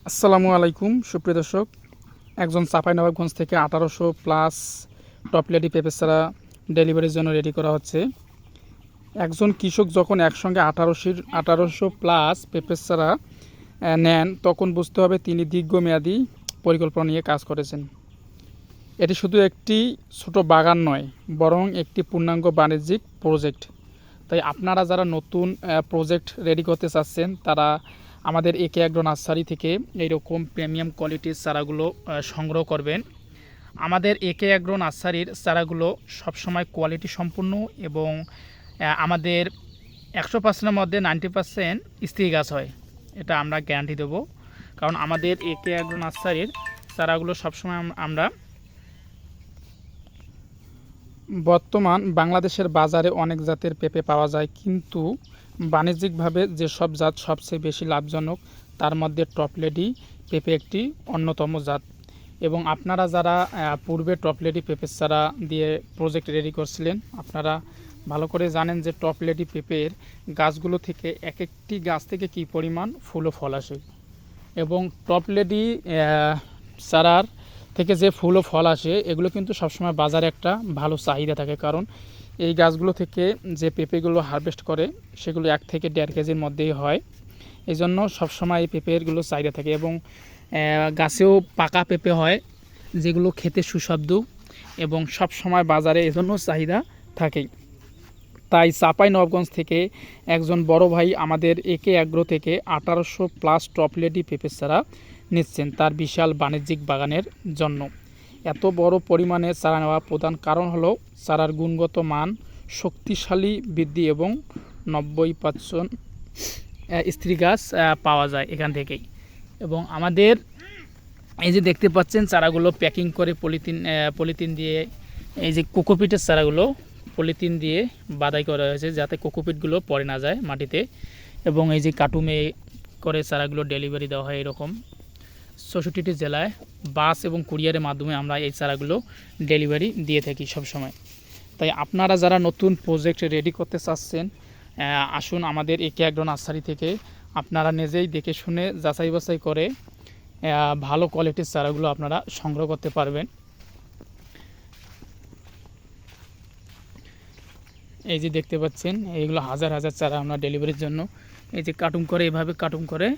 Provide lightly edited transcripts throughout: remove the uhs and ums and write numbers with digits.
আসসালামু আলাইকুম সুপ্রিয় দর্শক। একজন চাঁপাইনবাবগঞ্জ থেকে 1800+ টপলেডি পেঁপে চারা ডেলিভারির জন্য রেডি করা হচ্ছে। একজন কৃষক যখন একসঙ্গে 1800+ পেঁপে চারা নেন, তখন বুঝতে হবে তিনি দীর্ঘমেয়াদী পরিকল্পনা নিয়ে কাজ করেছেন। এটি শুধু একটি ছোট বাগান নয়, বরং একটি পূর্ণাঙ্গ বাণিজ্যিক প্রজেক্ট। তাই আপনারা যারা নতুন প্রজেক্ট রেডি করতে চাচ্ছেন, তারা আমাদের একে অ্যাগ্রো নার্সারি থেকে এইরকম প্রিমিয়াম কোয়ালিটির চারাগুলো সংগ্রহ করবেন। আমাদের একে অ্যাগ্রো নার্সারির চারাগুলো সবসময় কোয়ালিটি সম্পূর্ণ এবং আমাদের 100%-এর মধ্যে 90% স্ত্রী গাছ হয়, এটা আমরা গ্যারান্টি দেবো। কারণ আমাদের একে অ্যাগ্রো নার্সারির চারাগুলো সবসময় আমরা বর্তমান বাংলাদেশের বাজারে অনেক জাতের পেঁপে পাওয়া যায়, কিন্তু বাণিজ্যিকভাবে যেসব জাত সবচেয়ে বেশি লাভজনক তার মধ্যে টপলেডি পেঁপে একটি অন্যতম জাত। এবং আপনারা যারা পূর্বে টপলেডি পেঁপের চারা দিয়ে প্রজেক্ট রেডি করছিলেন, আপনারা ভালো করে জানেন যে টপলেডি পেঁপের গাছগুলো থেকে এক একটি গাছ থেকে কী পরিমাণ ফুল ও ফল আসে। এবং টপলেডি চারার থেকে যে ফুল ও ফল আসে, এগুলো কিন্তু সবসময় বাজারে একটা ভালো চাহিদা থাকে। কারণ এই গাছগুলো থেকে যে পেঁপেগুলো হারভেস্ট করে, সেগুলো 1 থেকে 1.5 কেজির মধ্যেই হয়। এই জন্য সবসময় এই পেঁপেরগুলো চাহিদা থাকে। এবং গাছেও পাকা পেঁপে হয়, যেগুলো খেতে সুস্বাদু এবং সবসময় বাজারে এজন্য চাহিদা থাকেই। তাই চাঁপাইনবাবগঞ্জ থেকে একজন বড় ভাই আমাদের একে অ্যাগ্রো থেকে 1800+ টপলেডি পেঁপে চারা নিচ্ছেন তার বিশাল বাণিজ্যিক বাগানের জন্য। এত বড় পরিমাণে চারা নেওয়া প্রধান কারণ হলো চারার গুণগত মান, শক্তিশালী বৃদ্ধি এবং 90% স্ত্রী গাছ পাওয়া যায় এখান থেকেই। এবং আমাদের এই যে দেখতে পাচ্ছেন চারাগুলো প্যাকিং করে পলিথিন দিয়ে, এই যে কোকোপিটের চারাগুলো পলিথিন দিয়ে বাদাই করা হয়েছে যাতে কোকোপিটগুলো পড়ে না যায় মাটিতে। এবং এই যে কার্টুনে করে চারাগুলো ডেলিভারি দেওয়া হয়। এরকম 64টি জেলায় বাস এবং কুরিয়ারের মাধ্যমে আমরা এই চারাগুলো ডেলিভারি দিয়ে থাকি সবসময়। তাই আপনারা যারা নতুন প্রজেক্ট রেডি করতে চাচ্ছেন, আসুন আমাদের একে অ্যাগ্রো নার্সারি থেকে। আপনারা নিজেই দেখে শুনে যাচাই বাছাই করে ভালো কোয়ালিটির চারাগুলো আপনারা সংগ্রহ করতে পারবেন। এই যে দেখতে পাচ্ছেন, এইগুলো হাজার হাজার চারা আমরা ডেলিভারির জন্য এই যে কার্টুন করে, এভাবে কার্টুন করে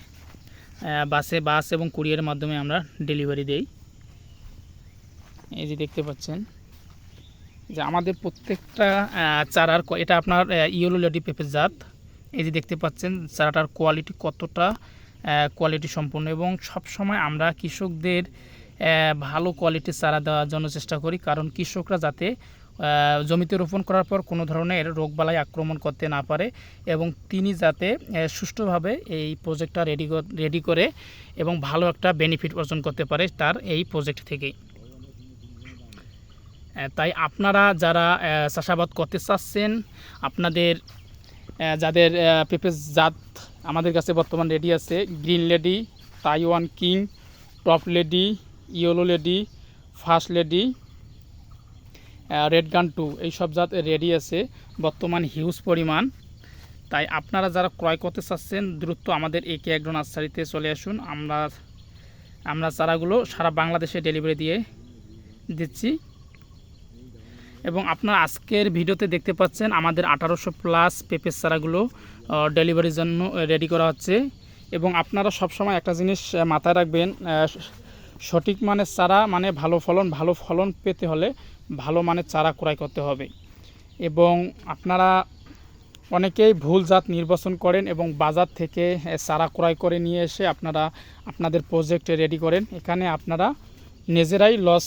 বাস এবং কুরিয়ারের মাধ্যমে আমরা ডেলিভারি দেই। এই যে দেখতে পাচ্ছেন যে আমাদের প্রত্যেকটা চারার, এটা আপনার ইয়েলো লেডি পেঁপে জাত। এই যে দেখতে পাচ্ছেন চারাটার কোয়ালিটি কতটা কোয়ালিটি সম্পূর্ণ। এবং সবসময় আমরা কৃষকদের ভালো কোয়ালিটির চারা দেওয়ার জন্য চেষ্টা করি, কারণ কৃষকরা যাতে জমিতে রোপণ করার পর কোনো ধরনের রোগবালাই আক্রমণ করতে না পারে এবং তিনি যাতে সুষ্ঠুভাবে এই প্রজেক্টটা রেডি করে এবং ভালো একটা বেনিফিট অর্জন করতে পারে তার এই প্রজেক্ট থেকেই। তাই আপনারা যারা চাষাবাদ করতে চাচ্ছেন, আপনাদের যাদের পেঁপে জাত আমাদের কাছে বর্তমান রেডি আছে, green lady, Taiwan king, top lady, yellow lady, first lady, red গান 2, এইসব জাত রেডি আছে বর্তমান হিউজ পরিমাণ। তাই আপনারা যারা ক্রয় করতে চাচ্ছেন, দ্রুত আমাদের একে অ্যাগ্রো নার্সারিতে চলে আসুন। আমরা চারাগুলো সারা বাংলাদেশে ডেলিভারি দিয়ে দিচ্ছি। এবং আপনারা আজকের ভিডিওতে দেখতে পাচ্ছেন আমাদের 1800+ পেঁপের চারাগুলো ডেলিভারির জন্য রেডি করা হচ্ছে। এবং আপনারা সবসময় একটা জিনিস মাথায় রাখবেন, সঠিক মানের চারা মানে ভালো ফলন পেতে হলে ভালো মানের চারা ক্রয় করতে হবে। এবং আপনারা অনেকেই ভুল জাত নির্বাচন করেন এবং বাজার থেকে চারা ক্রয় করে নিয়ে এসে আপনারা আপনাদের প্রজেক্ট রেডি করেন। এখানে আপনারা নিজেরাই লস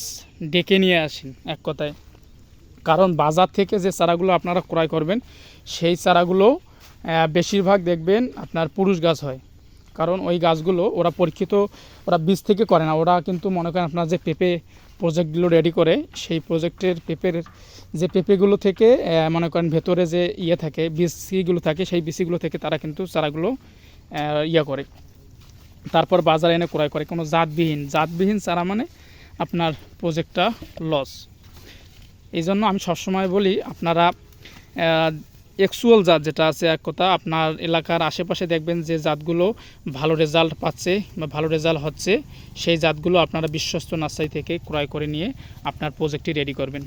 ডেকে নিয়ে আসেন এক কথায়। কারণ বাজার থেকে যে চারাগুলো আপনারা ক্রয় করবেন, সেই চারাগুলো বেশিরভাগ দেখবেন আপনার পুরুষ গাছ হয়। কারণ ওই গাছগুলো ওরা পরীক্ষিত, ওরা বীজ থেকে করে না, ওরা কিন্তু মনে করেন আপনার যে পেঁপে প্রজেক্টগুলো রেডি করে, সেই প্রজেক্টের যে পেঁপেগুলো থেকে মনে করেন ভেতরে যে থাকে বিসিগুলো থাকে, সেই বিসিগুলো থেকে তারা কিন্তু চারাগুলো করে তারপর বাজারে এনে ক্রয় করে। কোনো জাতবিহীন চারা মানে আপনার প্রজেক্টটা লস। এই জন্য আমি সবসময় বলি আপনারা অ্যাকচুয়াল জাত যেটা আছে, এক কথা আপনার এলাকার আশেপাশে দেখবেন যে জাতগুলো ভালো রেজাল্ট পাচ্ছে বা ভালো রেজাল্ট হচ্ছে, সেই জাতগুলো আপনারা বিশ্বস্ত নার্সারি থেকে ক্রয় করে নিয়ে আপনার প্রজেক্টটি রেডি করবেন।